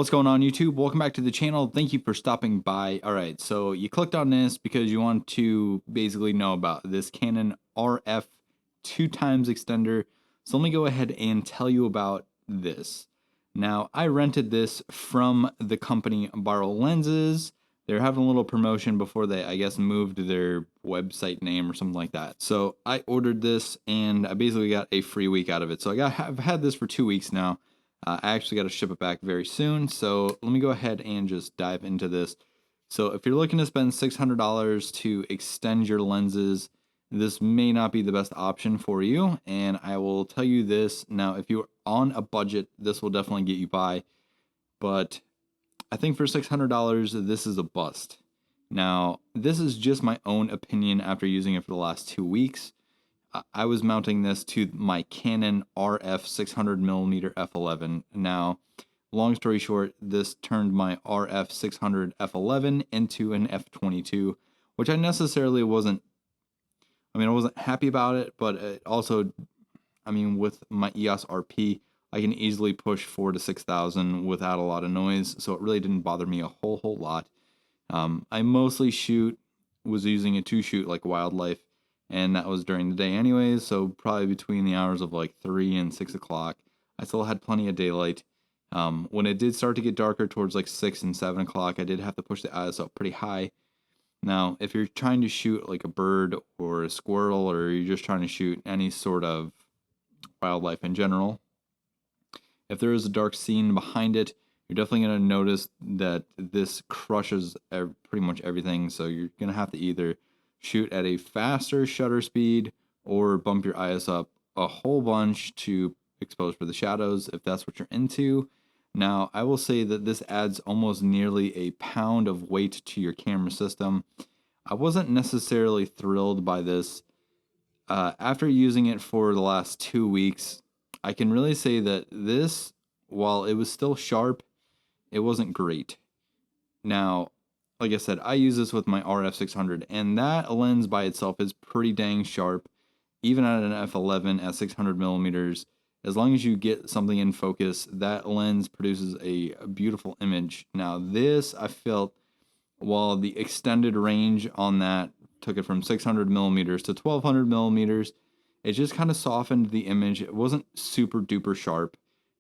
What's going on, YouTube? Welcome back to the channel. Thank you for stopping by. All right, so you clicked on this because you want to basically know about this Canon RF 2x extender. So let me go ahead and tell you about this. Now, I rented this from the company Borrow Lenses. They're having a little promotion before they, I guess, moved their website name or something like that. So I ordered this and I basically got a free week out of it. So I've had this for 2 weeks now. I actually got to ship it back very soon, so let me go ahead and just dive into this. So if you're looking to spend $600 to extend your lenses, this may not be the best option for you, and I will tell you this. Now, if you're on a budget, this will definitely get you by, but I think for $600, this is a bust. Now, this is just my own opinion after using it for the last 2 weeks. I was mounting this to my Canon RF 600mm f11. Now, long story short, this turned my RF 600 f11 into an f22, which I necessarily wasn't, I wasn't happy about it, but it also, with my EOS RP, I can easily push 4,000 to 6,000 without a lot of noise, so it really didn't bother me a whole lot. I mostly was using it to shoot like wildlife, and that was during the day anyways, so probably between the hours of like 3 and 6 o'clock. I still had plenty of daylight. When it did start to get darker towards like 6 and 7 o'clock, I did have to push the ISO up pretty high. Now, if you're trying to shoot like a bird or a squirrel, or you're just trying to shoot any sort of wildlife in general, if there is a dark scene behind it, you're definitely going to notice that this crushes pretty much everything. So you're going to have to either shoot at a faster shutter speed or bump your ISO up a whole bunch to expose for the shadows if that's what you're into. Now, I will say that this adds almost nearly a pound of weight to your camera system. I wasn't necessarily thrilled by this. After using it for the last 2 weeks, I can really say that this, while it was still sharp, it wasn't great. Now, like I said, I use this with my RF 600, and that lens by itself is pretty dang sharp. Even at an f11 at 600 millimeters, as long as you get something in focus, that lens produces a beautiful image. Now, this, I felt, while the extended range on that took it from 600 millimeters to 1200 millimeters, it just kind of softened the image. It wasn't super duper sharp.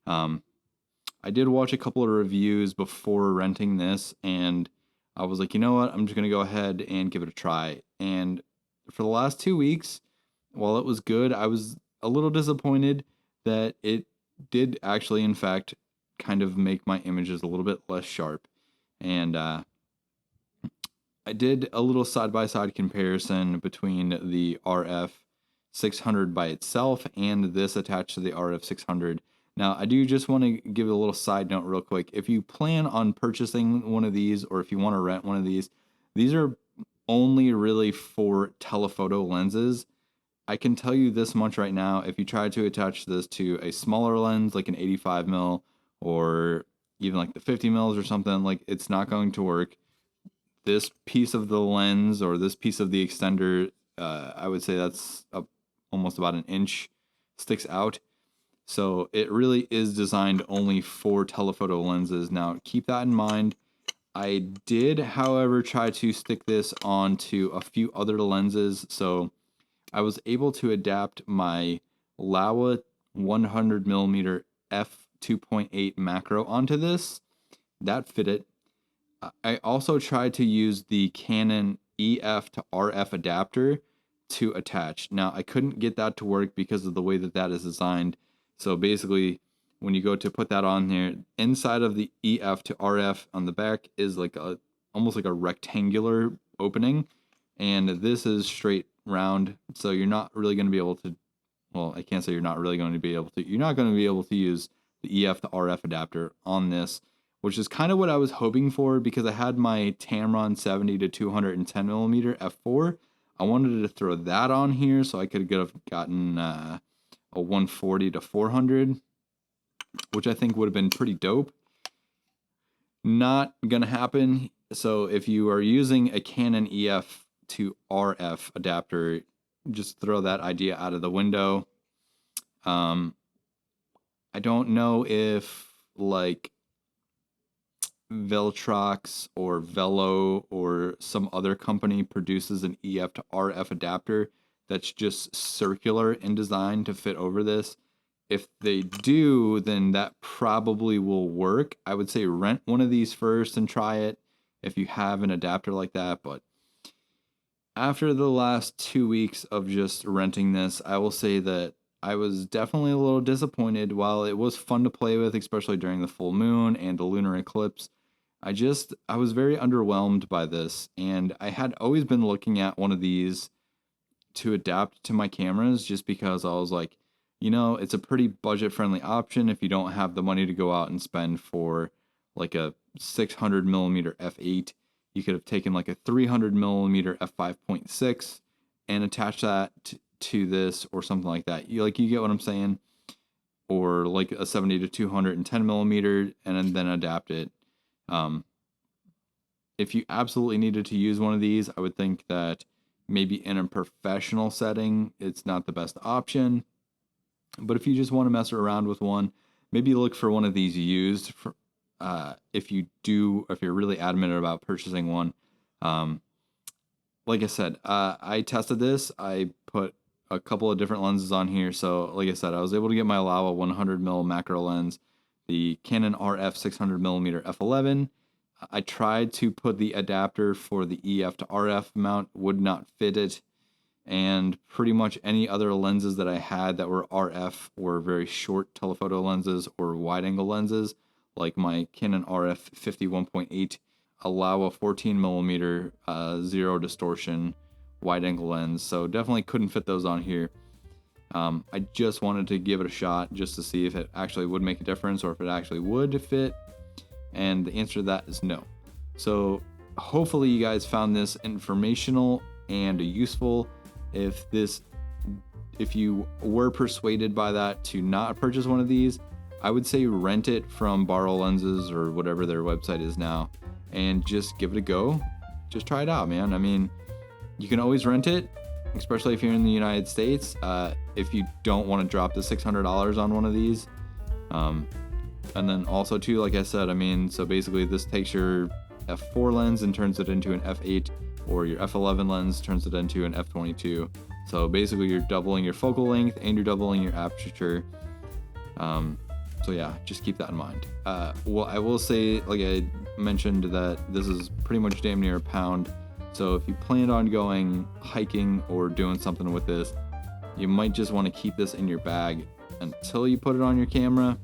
I did watch a couple of reviews before renting this, and I was like, you know what, I'm just going to go ahead and give it a try. And for the last 2 weeks, while it was good, I was a little disappointed that it did actually, in fact, kind of make my images a little bit less sharp. And I did a little side-by-side comparison between the RF 600 by itself and this attached to the RF 600. Now, I do just want to give a little side note real quick. If you plan on purchasing one of these, or if you want to rent one of these are only really for telephoto lenses. I can tell you this much right now. If you try to attach this to a smaller lens, like an 85 mil, or even like the 50 mils or something, like, it's not going to work. This piece of the lens, or this piece of the extender, I would say that's almost about an inch, sticks out. So it really is designed only for telephoto lenses. Now, keep that in mind. I did, however, try to stick this onto a few other lenses. So I was able to adapt my Laowa 100mm f2.8 macro onto this. That fit it. I also tried to use the Canon EF to RF adapter to attach. Now, I couldn't get that to work because of the way that is designed. So basically, when you go to put that on there, inside of the EF to RF on the back is like almost like a rectangular opening, and this is straight round. So you're not really going to be able to, well, I can't say you're not really going to be able to, you're not going to be able to use the EF to RF adapter on this, which is kind of what I was hoping for, because I had my Tamron 70 to 210 millimeter f4. I wanted to throw that on here so I could have gotten a 140 to 400, which I think would have been pretty dope. Not gonna happen. So if you are using a Canon EF to RF adapter, just throw that idea out of the window. I don't know if, like, Veltrox or Velo or some other company produces an EF to RF adapter that's just circular in design to fit over this. If they do, then that probably will work. I would say rent one of these first and try it if you have an adapter like that. But after the last 2 weeks of just renting this, I will say that I was definitely a little disappointed. While it was fun to play with, especially during the full moon and the lunar eclipse, I was very underwhelmed by this. And I had always been looking at one of these to adapt to my cameras just because I was like, it's a pretty budget friendly option if you don't have the money to go out and spend for like a 600 millimeter f8. You could have taken like a 300 millimeter f5.6 and attach that to this or something like that. You get what I'm saying? Or like a 70 to 210 millimeter and then adapt it. If you absolutely needed to use one of these, I would think that maybe in a professional setting, it's not the best option. But if you just want to mess around with one, maybe look for one of these used for, if you're really adamant about purchasing one. Like I said, I tested this. I put a couple of different lenses on here. So like I said, I was able to get my Laowa 100mm macro lens, the Canon RF 600mm f11. I tried to put the adapter for the EF to RF mount, would not fit it. And pretty much any other lenses that I had that were RF were very short telephoto lenses or wide angle lenses, like my Canon RF 51.8 allow a 14mm zero distortion wide angle lens. So definitely couldn't fit those on here. I just wanted to give it a shot just to see if it actually would make a difference or if it actually would fit. And the answer to that is no. So hopefully you guys found this informational and useful. If you were persuaded by that to not purchase one of these, I would say rent it from Borrow Lenses or whatever their website is now and just give it a go. Just try it out, man. I mean, you can always rent it, especially if you're in the United States. If you don't want to drop the $600 on one of these. And then also too, like I said, so basically this takes your f4 lens and turns it into an f8, or your f11 lens turns it into an f22. So basically you're doubling your focal length and you're doubling your aperture. So yeah, just keep that in mind. Well, I will say, like I mentioned, that this is pretty much damn near a pound. So if you planned on going hiking or doing something with this, you might just want to keep this in your bag until you put it on your camera,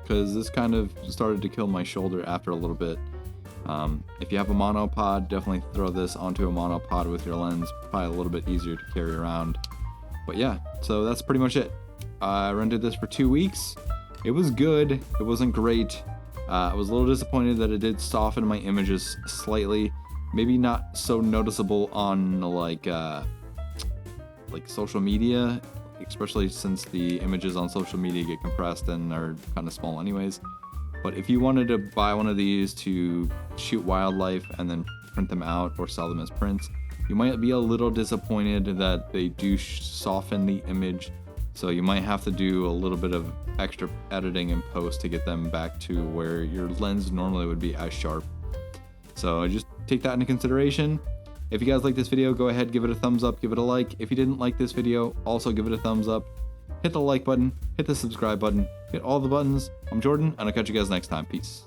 because this kind of started to kill my shoulder after a little bit. If you have a monopod, definitely throw this onto a monopod with your lens. Probably a little bit easier to carry around. But yeah, so that's pretty much it. I rented this for 2 weeks. It was good. It wasn't great. I was a little disappointed that it did soften my images slightly. Maybe not so noticeable on like social media, especially since the images on social media get compressed and are kind of small anyways. But if you wanted to buy one of these to shoot wildlife and then print them out or sell them as prints, you might be a little disappointed that they do soften the image. So you might have to do a little bit of extra editing in post to get them back to where your lens normally would be as sharp. So just take that into consideration. If you guys like this video, go ahead, give it a thumbs up, give it a like. If you didn't like this video, also give it a thumbs up. Hit the like button, hit the subscribe button, hit all the buttons. I'm Jordan, and I'll catch you guys next time. Peace.